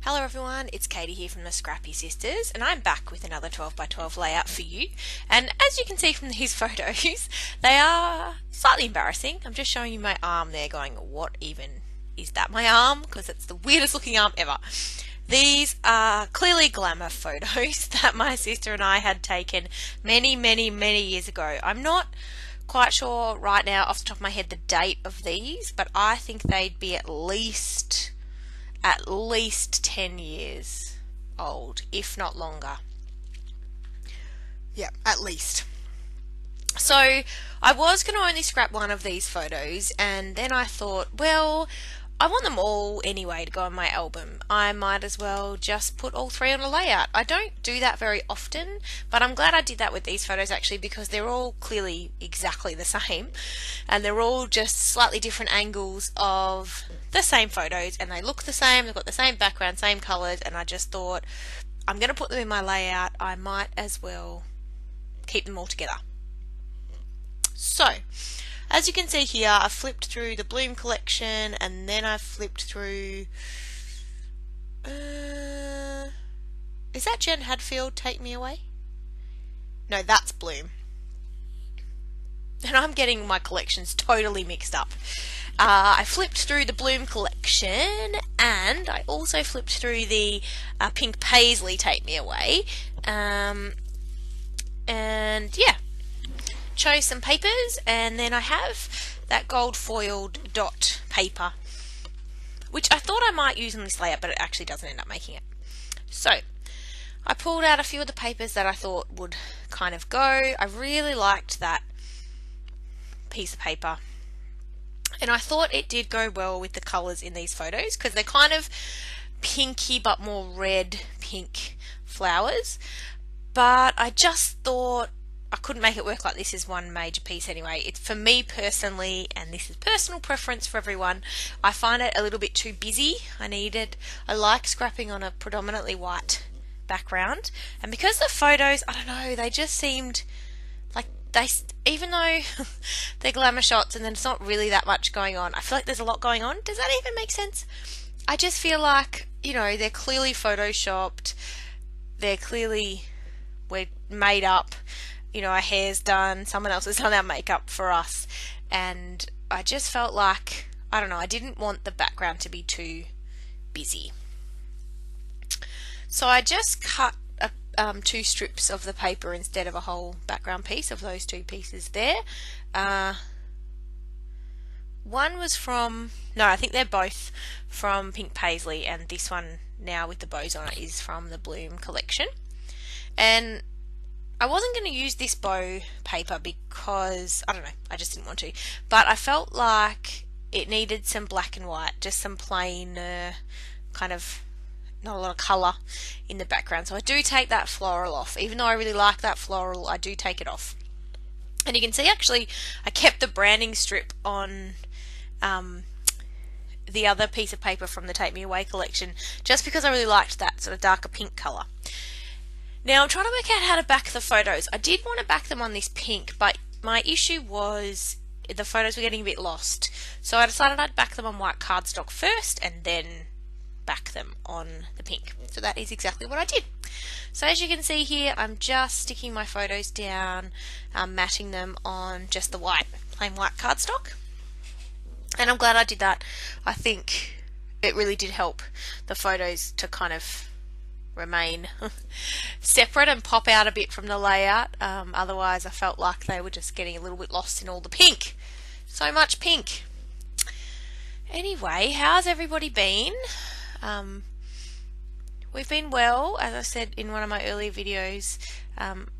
Hello everyone, it's Katie here from the Scrappy Sisters, and I'm back with another 12x12 layout for you. And as you can see from these photos, they are slightly embarrassing. I'm just showing you my arm there going, what even is that, my arm? Because it's the weirdest looking arm ever. These are clearly glamour photos that my sister and I had taken many years ago. I'm not quite sure right now off the top of my head the date of these, but I think they'd be at least 10 years old, if not longer. Yeah, at least. So I was going to only scrap one of these photos, and then I thought, well, I want them all anyway to go on my album. I might as well just put all three on a layout. I don't do that very often, but I'm glad I did that with these photos actually, because they're all clearly exactly the same, and they're all just slightly different angles of the same photos, and they look the same, they've got the same background, same colours, and I just thought, I'm going to put them in my layout, I might as well keep them all together. So, as you can see here, I've flipped through the Bloom collection, and then I've flipped through, is that Jen Hadfield, Take Me Away? No, that's Bloom. And I'm getting my collections totally mixed up. I flipped through the Bloom collection, and I also flipped through the Pink Paisley Take Me Away, and yeah, chose some papers, and then I have that gold foiled dot paper, which I thought I might use in this layout, but it actually doesn't end up making it. So I pulled out a few of the papers that I thought would kind of go. I really liked that piece of paper, and I thought it did go well with the colours in these photos, because they're kind of pinky but more red pink flowers, but I just thought I couldn't make it work like this as one major piece anyway. It's, for me personally, and this is personal preference for everyone, I find it a little bit too busy. I like scrapping on a predominantly white background, and because the photos, I don't know, they just seemed like even though they're glamour shots and then it's not really that much going on, I feel like there's a lot going on. Does that even make sense? I just feel like, you know, they're clearly photoshopped, they're clearly, we're made up, you know, our hair's done, someone else has done our makeup for us, and I just felt like, I don't know, I didn't want the background to be too busy. So I just cut two strips of the paper instead of a whole background piece of those two pieces there. One was from, no, I think they're both from Pink Paisley, and this one now with the bows on it is from the Bloom collection. And I wasn't going to use this bow paper because, I don't know, I just didn't want to, but I felt like it needed some black and white, just some plain kind of not a lot of colour in the background. So I do take that floral off. Even though I really like that floral, I do take it off. And you can see actually I kept the branding strip on the other piece of paper from the Take Me Away collection, just because I really liked that sort of darker pink colour. Now I'm trying to work out how to back the photos. I did want to back them on this pink, but my issue was the photos were getting a bit lost. So I decided I'd back them on white cardstock first and then back them on the pink. So that is exactly what I did. So as you can see here, I'm just sticking my photos down, matting them on just the plain white cardstock. And I'm glad I did that. I think it really did help the photos to kind of remain separate and pop out a bit from the layout. Otherwise I felt like they were just getting a little bit lost in all the pink. So much pink. Anyway, how's everybody been? We've been well. As I said in one of my earlier videos,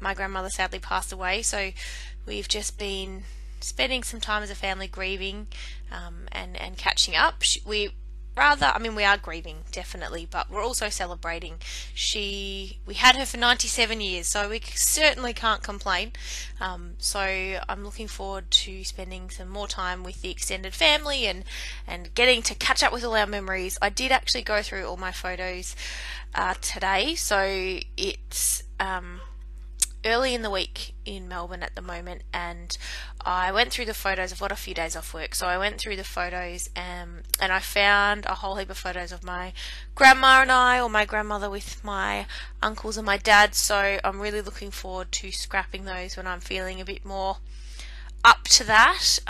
my grandmother sadly passed away, so we've just been spending some time as a family grieving and catching up. We are grieving, definitely, but we're also celebrating. We had her for 97 years, so we certainly can't complain. So I'm looking forward to spending some more time with the extended family and getting to catch up with all our memories. I did actually go through all my photos today, so it's early in the week in Melbourne at the moment, and I went through the photos. I've got a few days off work, so I went through the photos, and I found a whole heap of photos of my grandma and I, or my grandmother with my uncles and my dad, so I'm really looking forward to scrapping those when I'm feeling a bit more up to that.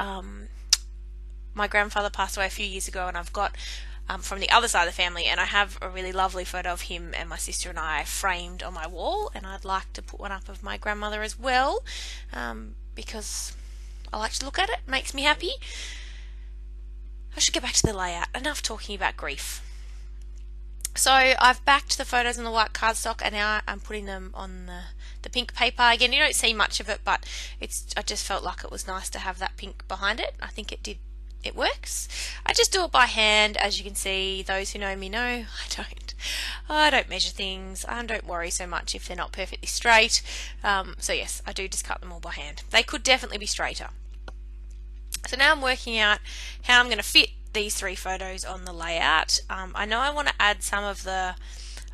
My grandfather passed away a few years ago, and I've got from the other side of the family, and I have a really lovely photo of him and my sister and I framed on my wall, and I'd like to put one up of my grandmother as well, because I like to look at it. It makes me happy. I should get back to the layout. Enough talking about grief. So I've backed the photos on the white cardstock, and now I'm putting them on the pink paper. Again, you don't see much of it, but I just felt like it was nice to have that pink behind it. I think it works. I just do it by hand. As you can see, those who know me know I don't measure things. I don't worry so much if they're not perfectly straight. So yes, I do just cut them all by hand. They could definitely be straighter. So now I'm working out how I'm going to fit these 3 photos on the layout. I know I want to add some of the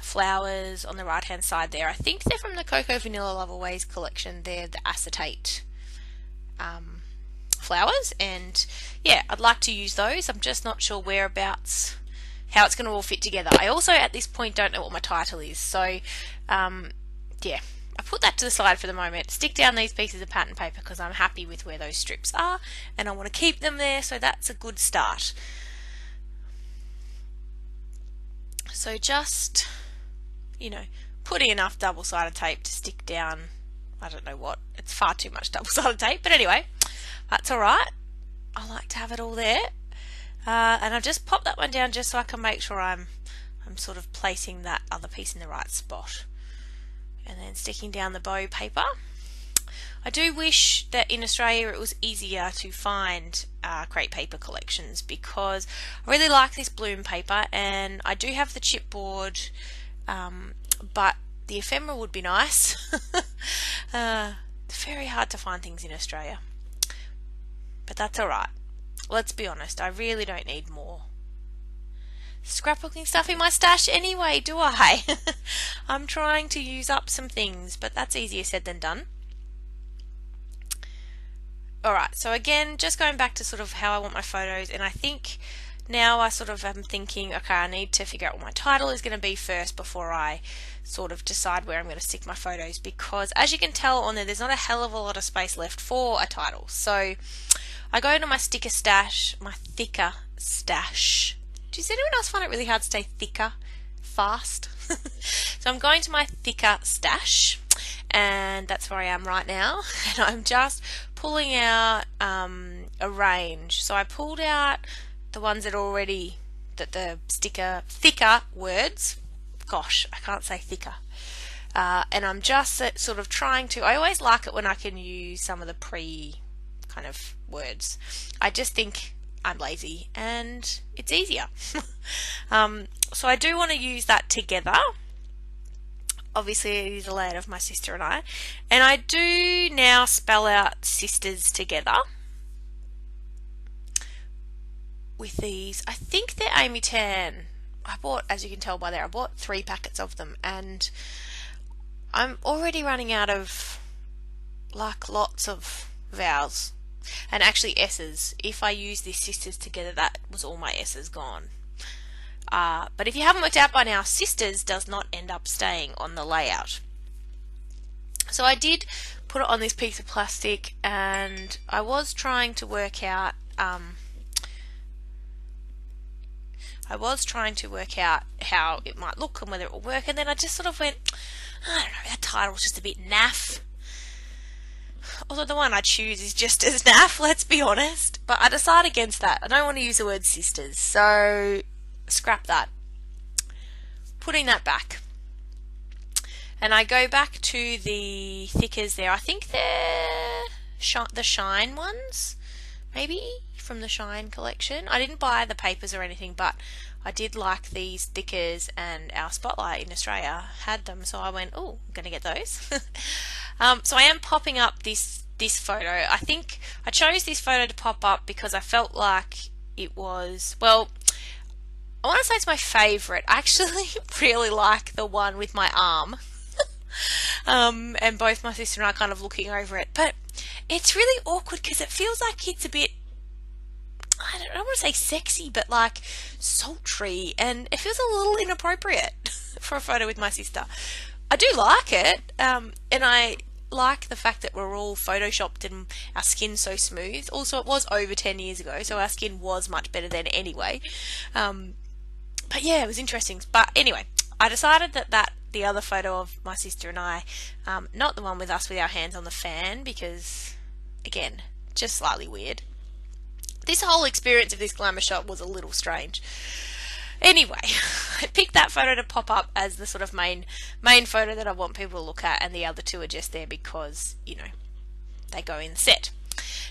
flowers on the right hand side there. I think they're from the Cocoa Vanilla Loveaways collection. They're the acetate flowers, and yeah, I'd like to use those. I'm just not sure whereabouts, how it's going to all fit together. I also at this point don't know what my title is, so yeah, I put that to the side for the moment. Stick down these pieces of pattern paper because I'm happy with where those strips are, and I want to keep them there, so that's a good start. So just, putting enough double-sided tape to stick down, I don't know what, it's far too much double-sided tape, but anyway, that's alright. I like to have it all there. And I've just popped that one down just so I can make sure I'm sort of placing that other piece in the right spot. And then sticking down the bow paper. I do wish that in Australia it was easier to find crepe paper collections, because I really like this bloom paper, and I do have the chipboard, but the ephemera would be nice. It's very hard to find things in Australia. But that's alright. Let's be honest, I really don't need more scrapbooking stuff in my stash anyway, do I? I'm trying to use up some things, but that's easier said than done. Alright, so again, just going back to sort of how I want my photos, and I think now I sort of am thinking, okay, I need to figure out what my title is going to be first before I sort of decide where I'm going to stick my photos, because as you can tell on there's not a hell of a lot of space left for a title. So I go to my sticker stash, my thicker stash. Does anyone else find it really hard to say thicker fast? So I'm going to my thicker stash, and that's where I am right now, and I'm just pulling out a range. So I pulled out the ones that the sticker thicker words. Gosh, I can't say thicker. And I'm just sort of trying to, I always like it when I can use some of the kind of words. I just think I'm lazy and it's easier. So I do want to use that together. Obviously it is a layout of my sister and I do now spell out sisters together with these. I think they're Amy Tan. I bought, as you can tell by there, I bought 3 packets of them, and I'm already running out of lots of vowels. And actually S's. If I use these sisters together, that was all my S's gone. But if you haven't worked out by now, sisters does not end up staying on the layout. So I did put it on this piece of plastic, and I was trying to work out how it might look and whether it will work, and then I just sort of went, I don't know, that title's just a bit naff. Although the one I choose is just as naff, let's be honest. But I decide against that. I don't want to use the word sisters, so scrap that. Putting that back. And I go back to the thickers there. I think they're the Shine ones, maybe, from the Shine collection. I didn't buy the papers or anything, but I did like these thickers, and our Spotlight in Australia had them, so I went, oh, I'm going to get those. So I am popping up this photo. I think I chose this photo to pop up because I felt like it was, well, I want to say it's my favourite. I actually really like the one with my arm. And both my sister and I kind of looking over it. But it's really awkward because it feels like it's a bit, I don't want to say sexy, but like sultry, and it feels a little inappropriate for a photo with my sister. I do like it, and I like the fact that we're all photoshopped and our skin's so smooth. Also, it was over 10 years ago, so our skin was much better then anyway. But yeah, it was interesting. But anyway, I decided that the other photo of my sister and I, not the one with us with our hands on the fan, because again, just slightly weird. This whole experience of this glamour shot was a little strange. Anyway, I picked that photo to pop up as the sort of main photo that I want people to look at, and the other two are just there because, you know, they go in the set.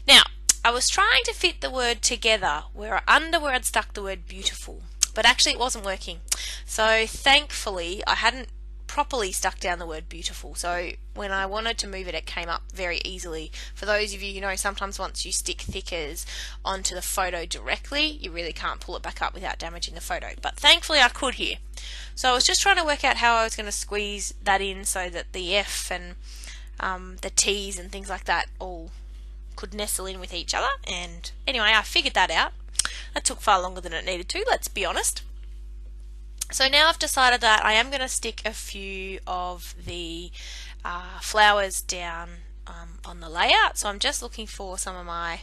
Now, I was trying to fit the word together where I'd stuck the word beautiful, but actually it wasn't working. So thankfully I hadn't properly stuck down the word beautiful, so when I wanted to move it, it came up very easily. For those of you who know, sometimes once you stick thickers onto the photo directly, you really can't pull it back up without damaging the photo, but thankfully I could here. So I was just trying to work out how I was going to squeeze that in so that the F and the T's and things like that all could nestle in with each other, and anyway, I figured that out. That took far longer than it needed to, let's be honest. So now I've decided that I am going to stick a few of the flowers down on the layout. So I'm just looking for some of my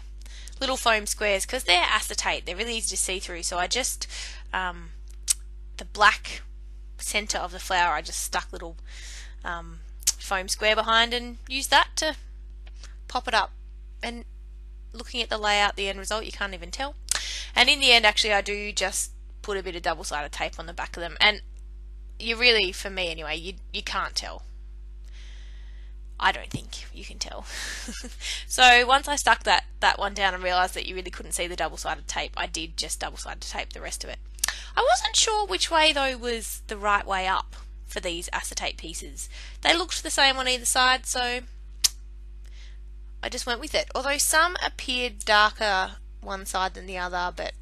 little foam squares because they're acetate. They're really easy to see through. So I just, the black center of the flower, I just stuck little foam square behind and used that to pop it up. And looking at the layout, the end result, you can't even tell. And in the end, actually, I do just put a bit of double-sided tape on the back of them, and you really, for me anyway, you can't tell. I don't think you can tell. So once I stuck that one down and realised that you really couldn't see the double-sided tape, I did just double-sided tape the rest of it. I wasn't sure which way though was the right way up for these acetate pieces. They looked the same on either side, so I just went with it. Although some appeared darker one side than the other, but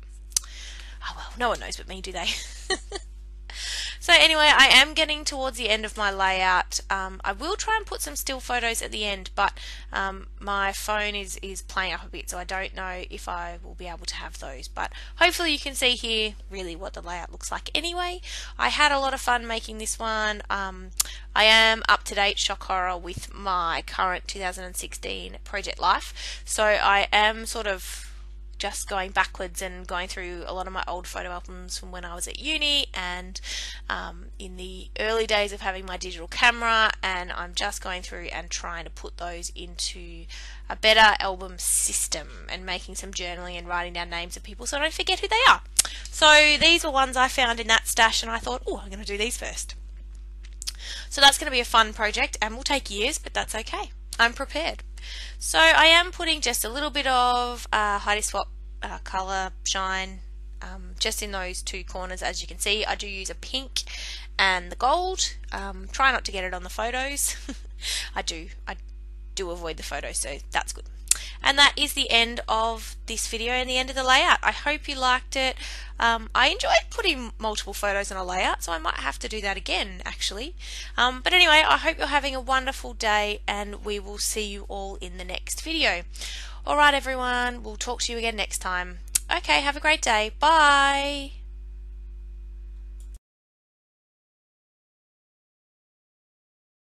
oh well, no one knows but me, do they? So anyway, I am getting towards the end of my layout. I will try and put some still photos at the end, but my phone is playing up a bit, so I don't know if I will be able to have those. But hopefully you can see here really what the layout looks like anyway. I had a lot of fun making this one. I am up to date shock horror with my current 2016 project life, so I am sort of just going backwards and going through a lot of my old photo albums from when I was at uni and in the early days of having my digital camera, and I'm just going through and trying to put those into a better album system and making some journaling and writing down names of people so I don't forget who they are. So these were ones I found in that stash and I thought, oh, I'm going to do these first. So that's going to be a fun project and will take years, but that's okay. I'm prepared. So I am putting just a little bit of Heidi Swap colour shine just in those two corners. As you can see, I do use a pink and the gold. Try not to get it on the photos. I do avoid the photos, so that's good. And that is the end of this video and the end of the layout. I hope you liked it. I enjoyed putting multiple photos on a layout, so I might have to do that again actually. But anyway, I hope you're having a wonderful day and we will see you all in the next video. Alright everyone, we'll talk to you again next time. Okay, have a great day. Bye!